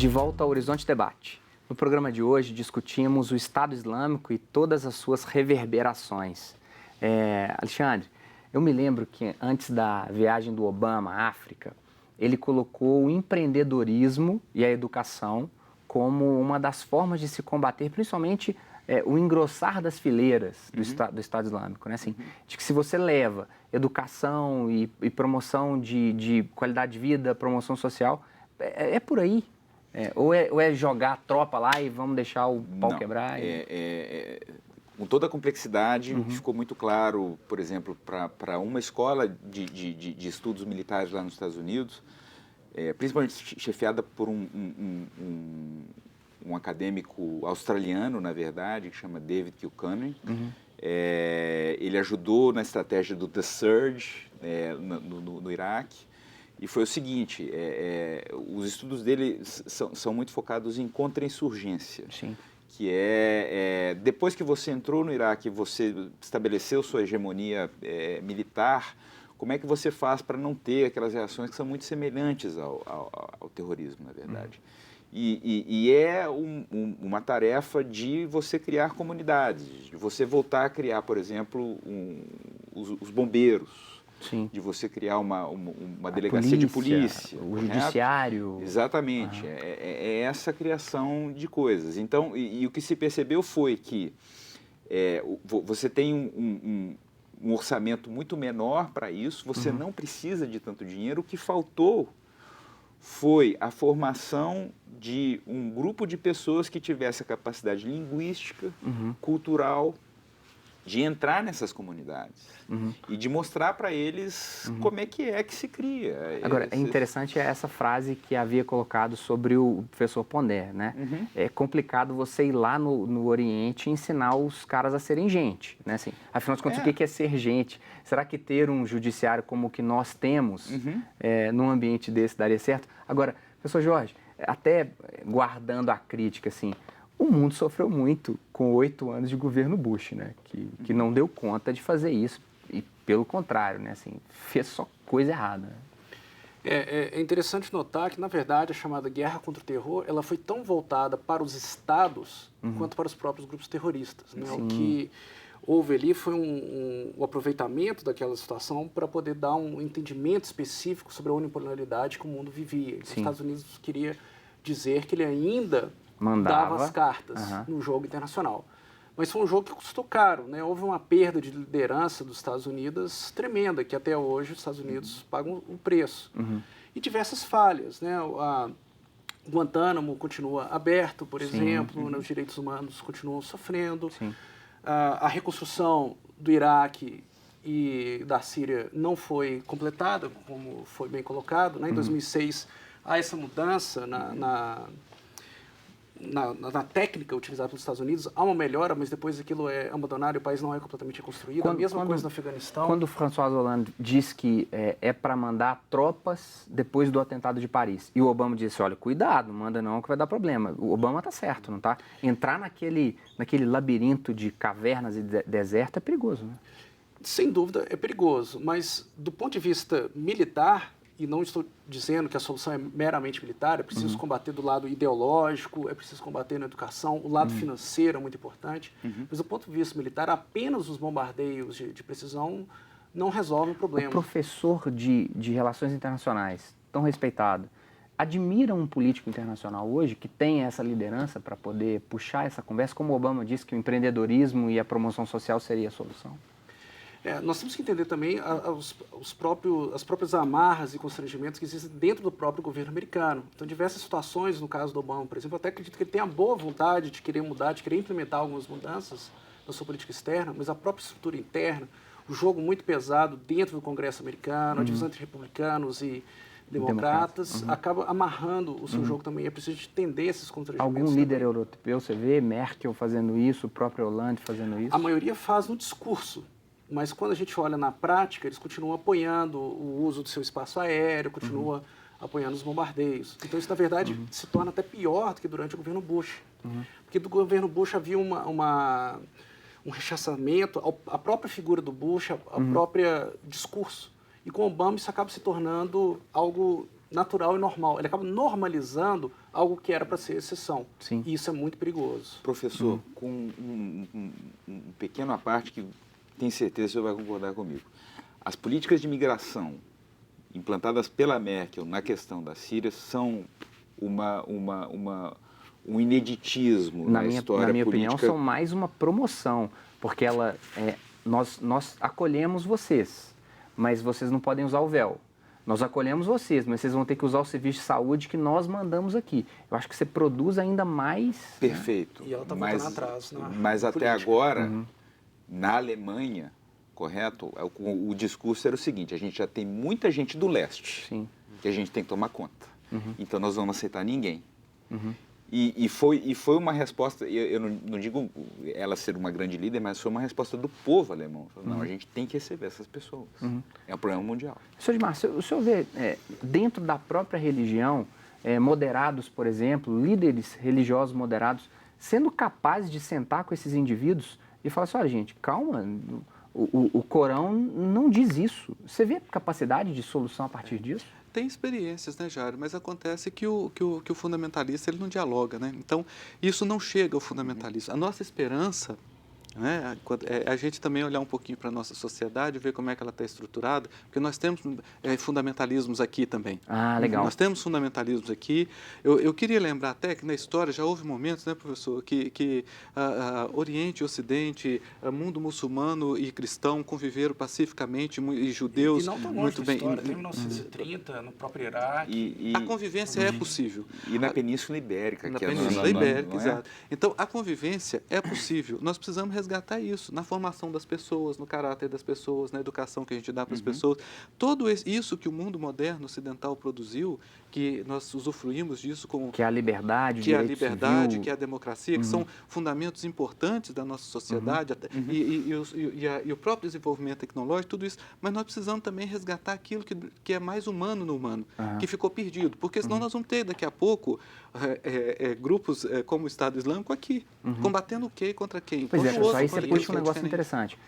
De volta ao Horizonte Debate. No programa de hoje discutimos o Estado Islâmico e todas as suas reverberações. Alexandre, eu me lembro que antes da viagem do Obama à África, ele colocou o empreendedorismo e a educação como uma das formas de se combater, principalmente o engrossar das fileiras do Estado Islâmico, né? Assim, de que se você leva educação e promoção de qualidade de vida, promoção social, é por aí. Ou é jogar a tropa lá e vamos deixar o pau quebrar? Com toda a complexidade, ficou muito claro, por exemplo, para uma escola de estudos militares lá nos Estados Unidos, principalmente chefiada por um acadêmico australiano, na verdade, que chama David Kilcullen. Ele ajudou na estratégia do The Surge no Iraque. E foi o seguinte, os estudos dele são muito focados em contra-insurgência. Sim. Que depois que você entrou no Iraque, você estabeleceu sua hegemonia militar, como é que você faz para não ter aquelas reações que são muito semelhantes ao terrorismo, na verdade? E uma tarefa de você criar comunidades, de você voltar a criar, por exemplo, os bombeiros. Sim. De você criar uma delegacia de polícia. O judiciário. Exatamente. É essa criação de coisas. Então, e o que se percebeu foi que você tem um orçamento muito menor para isso, você não precisa de tanto dinheiro. O que faltou foi a formação de um grupo de pessoas que tivesse a capacidade linguística, cultural, de entrar nessas comunidades e de mostrar para eles como é que se cria. Agora, é interessante essa frase que havia colocado sobre o professor Pondé, né? É complicado você ir lá no Oriente e ensinar os caras a serem gente, né? Assim, afinal de contas, o que é ser gente? Será que ter um judiciário como o que nós temos num ambiente desse daria certo? Agora, professor Jorge, até guardando a crítica, assim, o mundo sofreu muito com 8 anos de governo Bush, né? Que não deu conta de fazer isso e, pelo contrário, né? Assim, fez só coisa errada. É interessante notar que, na verdade, a chamada guerra contra o terror, ela foi tão voltada para os estados quanto para os próprios grupos terroristas, né? O que houve ali foi o aproveitamento daquela situação para poder dar um entendimento específico sobre a unipolaridade que o mundo vivia. Os Estados Unidos queria dizer que ele ainda dava as cartas no jogo internacional. Mas foi um jogo que custou caro, né? Houve uma perda de liderança dos Estados Unidos tremenda, que até hoje os Estados Unidos pagam o preço. E diversas falhas, né? Guantánamo continua aberto, por exemplo, né? Os direitos humanos continuam sofrendo. A reconstrução do Iraque e da Síria não foi completada, como foi bem colocado, né? Em 2006, há essa mudança na técnica utilizada pelos Estados Unidos, há uma melhora, mas depois aquilo é abandonado e o país não é completamente reconstruído. A mesma coisa no Afeganistão. Quando o François Hollande diz que é para mandar tropas depois do atentado de Paris, e o Obama disse, olha, cuidado, não manda não que vai dar problema. O Obama está certo, não está? Entrar naquele labirinto de cavernas e deserto é perigoso, né? Sem dúvida é perigoso, mas do ponto de vista militar, e não estou dizendo que a solução é meramente militar, é preciso combater do lado ideológico, é preciso combater na educação, o lado financeiro é muito importante, mas do ponto de vista militar, apenas os bombardeios de precisão não resolvem o problema. O professor de Relações Internacionais, tão respeitado, admira um político internacional hoje que tem essa liderança para poder puxar essa conversa, como o Obama disse que o empreendedorismo e a promoção social seria a solução? Nós temos que entender também as próprias amarras e constrangimentos que existem dentro do próprio governo americano. Então, diversas situações, no caso do Obama, por exemplo, eu até acredito que ele tenha boa vontade de querer mudar, de querer implementar algumas mudanças na sua política externa, mas a própria estrutura interna, o jogo muito pesado dentro do Congresso americano, a divisão entre republicanos e democratas, acaba amarrando o seu jogo também. É preciso entender esses constrangimentos. Algum líder europeu, você vê Merkel fazendo isso, o próprio Hollande fazendo isso? A maioria faz no discurso. Mas quando a gente olha na prática, eles continuam apoiando o uso do seu espaço aéreo, continuam apoiando os bombardeios. Então isso, na verdade, se torna até pior do que durante o governo Bush. Porque do governo Bush havia um rechaçamento à própria figura do Bush, ao próprio discurso. E com Obama isso acaba se tornando algo natural e normal. Ele acaba normalizando algo que era para ser exceção. Sim. E isso é muito perigoso. Professor, com um pequeno à parte que tenho certeza que o senhor vai concordar comigo. As políticas de migração implantadas pela Merkel na questão da Síria são um ineditismo na história na minha política. opinião, são mais uma promoção, porque nós acolhemos vocês, mas vocês não podem usar o véu. Nós acolhemos vocês, mas vocês vão ter que usar o serviço de saúde que nós mandamos aqui. Eu acho que você produz ainda mais... Perfeito. E ela está voltando atrás. Mas até agora, na Alemanha, correto, o discurso era o seguinte: a gente já tem muita gente do leste, Sim. que a gente tem que tomar conta. Então nós não vamos aceitar ninguém. E foi uma resposta, eu não digo ela ser uma grande líder, mas foi uma resposta do povo alemão. Não, a gente tem que receber essas pessoas. É um problema mundial. Senhor Edmar, o senhor vê dentro da própria religião, moderados, por exemplo, líderes religiosos moderados, sendo capazes de sentar com esses indivíduos e falar assim: olha, gente, calma, o Corão não diz isso. Você vê capacidade de solução a partir disso? Tem experiências, né, Jário? Mas acontece que o fundamentalista ele não dialoga, né? Então, isso não chega ao fundamentalista. A nossa esperança, né, é a gente também olhar um pouquinho para a nossa sociedade, ver como é que ela está estruturada, porque nós temos fundamentalismos aqui também. Ah, legal. Nós temos fundamentalismos aqui. Eu queria lembrar até que na história já houve momentos, né, professor, que Oriente e Ocidente, mundo muçulmano e cristão conviveram pacificamente, e judeus e não tão longe muito bem. História, em 1930, no próprio Iraque. A convivência é possível. E na Península Ibérica. Na que Península Ibérica, não é? exato. Então, a convivência é possível. Nós precisamos resgatar isso na formação das pessoas, no caráter das pessoas, na educação que a gente dá para as pessoas. Tudo isso que o mundo moderno ocidental produziu, que nós usufruímos disso como... Que é a liberdade, que é a direito liberdade, civil. que é a democracia, que são fundamentos importantes da nossa sociedade, e o próprio desenvolvimento tecnológico, tudo isso. Mas nós precisamos também resgatar aquilo que é mais humano no humano, que ficou perdido. Porque senão nós vamos ter, daqui a pouco, grupos como o Estado Islâmico aqui, combatendo o quê contra quem? Pois é, Contra o outro, aí você contra puxa aquele um que é negócio diferente. interessante.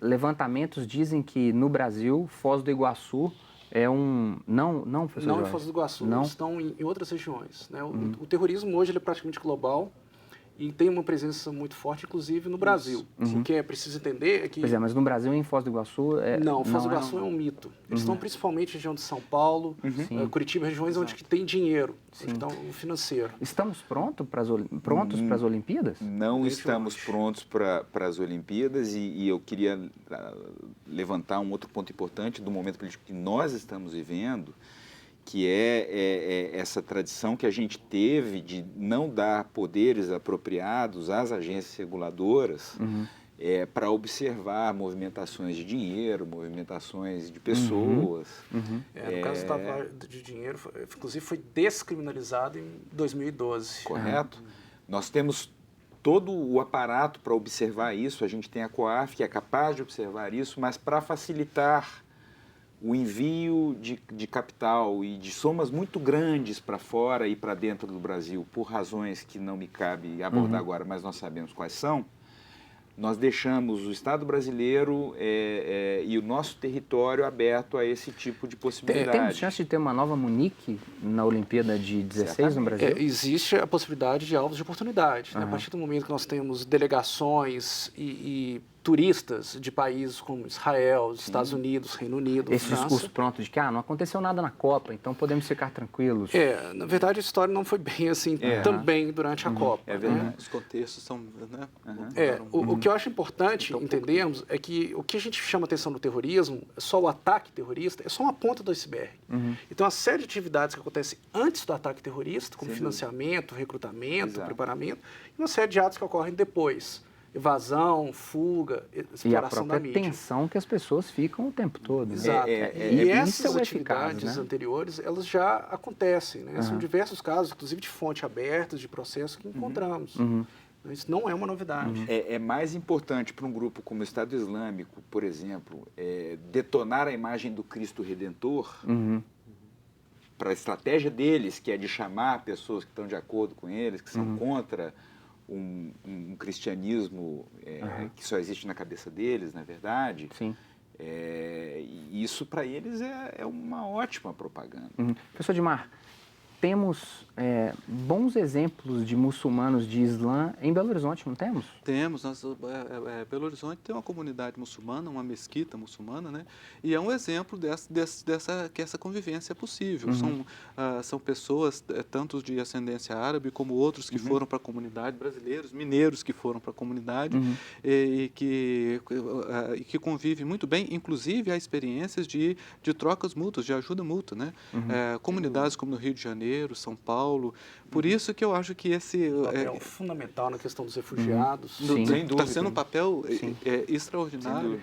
Levantamentos dizem que no Brasil, Foz do Iguaçu é um... Não, professor Não em Jorge? Foz do Iguaçu, Não? estão em outras regiões. Né? O terrorismo hoje ele é praticamente global e tem uma presença muito forte, inclusive, no Brasil. O que é preciso entender é que... Pois é, mas no Brasil, em Foz do Iguaçu... Não, Foz do Iguaçu é um mito. Eles estão principalmente na região de São Paulo, Curitiba, regiões onde que tem dinheiro, então o financeiro. Estamos prontos para as Olimpíadas? Não estamos prontos para as Olimpíadas e eu queria levantar um outro ponto importante do momento político que nós estamos vivendo, que é essa tradição que a gente teve de não dar poderes apropriados às agências reguladoras para observar movimentações de dinheiro, movimentações de pessoas. No caso da lavagem de dinheiro, inclusive foi descriminalizado em 2012. Correto? Nós temos todo o aparato para observar isso, a gente tem a COAF que é capaz de observar isso, mas para facilitar o envio de capital e de somas muito grandes para fora e para dentro do Brasil, por razões que não me cabe abordar agora, mas nós sabemos quais são, nós deixamos o Estado brasileiro e o nosso território aberto a esse tipo de possibilidade. Temos chance de ter uma nova Munique na Olimpíada de 16 no Brasil? Existe a possibilidade de alvos de oportunidade. Né? A partir do momento que nós temos delegações e turistas de países como Israel, Estados Unidos, Reino Unido, Esse França. discurso pronto de que não aconteceu nada na Copa, então podemos ficar tranquilos. Na verdade, a história não foi bem assim também durante a Copa. É verdade. Né? Os contextos são... Né? O que eu acho importante entendermos é que o que a gente chama atenção no terrorismo, só o ataque terrorista, é só uma ponta do iceberg. Então, uma série de atividades que acontecem antes do ataque terrorista, como financiamento, recrutamento, preparamento, e uma série de atos que ocorrem depois. Evasão, fuga, exploração da mídia. E a própria tensão que as pessoas ficam o tempo todo. Exato. E essas isso é atividades eficaz, né? anteriores, elas já acontecem. Né? São diversos casos, inclusive de fonte abertas, de processo que encontramos. Isso não é uma novidade. É mais importante para um grupo como o Estado Islâmico, por exemplo, detonar a imagem do Cristo Redentor, para a estratégia deles, que é de chamar pessoas que estão de acordo com eles, que são contra um cristianismo que só existe na cabeça deles, na verdade. Sim. E isso para eles é uma ótima propaganda. Professor Dimar, temos bons exemplos de muçulmanos de Islã em Belo Horizonte, não temos? Temos. Belo Horizonte tem uma comunidade muçulmana, uma mesquita muçulmana, né? E é um exemplo que essa convivência é possível. São pessoas, tanto de ascendência árabe como outros que foram para a comunidade, brasileiros, mineiros que foram para a comunidade e que convivem muito bem. Inclusive, há experiências de trocas mútuas, de ajuda mútua, né? Comunidades como no Rio de Janeiro, São Paulo. Por isso que eu acho que esse... papel fundamental na questão dos refugiados. Sem dúvida. Está sendo um papel extraordinário.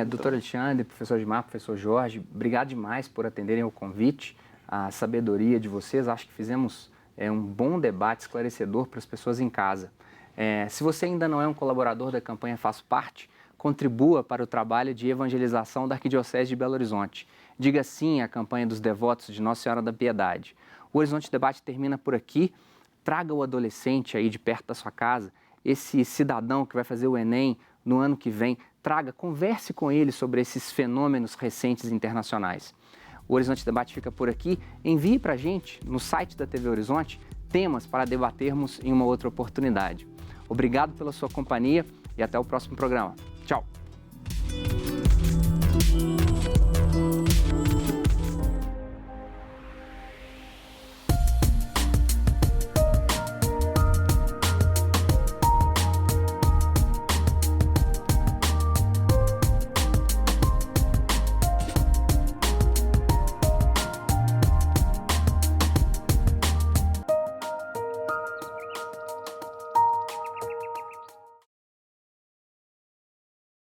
Doutor Alexandre, professor Dimar, professor Jorge, obrigado demais por atenderem ao convite, a sabedoria de vocês. Acho que fizemos um bom debate esclarecedor para as pessoas em casa. Se você ainda não é um colaborador da campanha Faço Parte, contribua para o trabalho de evangelização da Arquidiocese de Belo Horizonte. Diga sim à campanha dos devotos de Nossa Senhora da Piedade. O Horizonte Debate termina por aqui. Traga o adolescente aí de perto da sua casa, esse cidadão que vai fazer o Enem no ano que vem. Converse com ele sobre esses fenômenos recentes internacionais. O Horizonte Debate fica por aqui. Envie para a gente, no site da TV Horizonte, temas para debatermos em uma outra oportunidade. Obrigado pela sua companhia e até o próximo programa. Tchau!